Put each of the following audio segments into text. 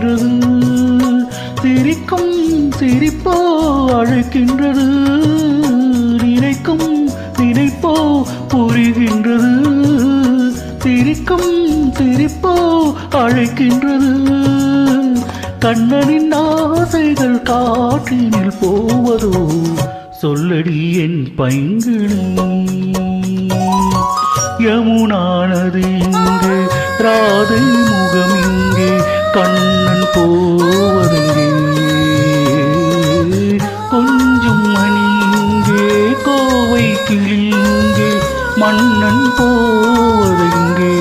அழைக்கின்றது, சிரிக்கும் சிரிப்போ அழைக்கின்றது, நினைக்கும் நினைப்போ புரிகின்றது, சிரிக்கும் சிரிப்போ அழைக்கின்றது. கண்ணனின் ஆசைகள் காற்றினில் போவதோ, சொல்லடி என் பைங்கிளி. யமுனானது இங்கே, ராதை முகம் இங்கே, கண்ணன் போவதெங்கே. கொஞ்சம் மணி இங்கே, கோவை கிளி இங்கே, மன்னன் போவதெங்கே.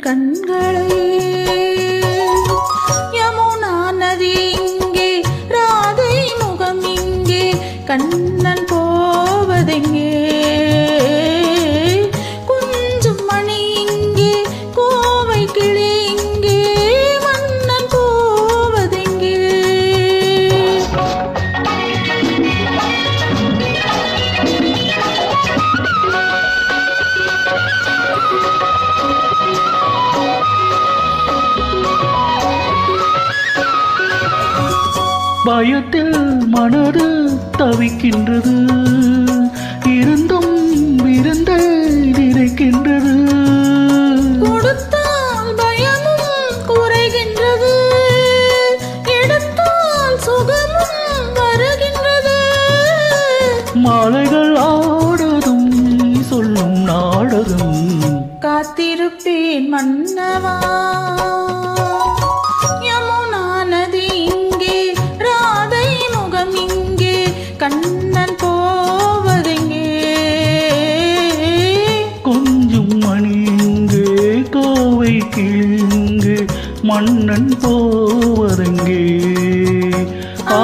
கண்களை யமுனா நதி இங்கே, ராதை முகம் இங்கே, கண்ணன் போவதெங்கே. கொஞ்சம் மணி இங்கே, கோவை கிளி இங்கே, மன்னன் போவதெங்கே. பயத்தில் மனது தவிக்கின்றது, இருந்தும் விருந்தை நினைக்கின்றது. கொடுத்தால் பயமும் குறைகின்றது, எடுத்தால் சுகமும் வருகின்றது. மாலைகள் ஆடதும் நீ சொல்லும் நாடகம், காத்திருப்பேன் மன்னவா. கண்ணன் போவதெங்கே. கொஞ்சம் மணி இங்கே, கோவை கிளிங்கே, மன்னன் போவதெங்கே. ஆ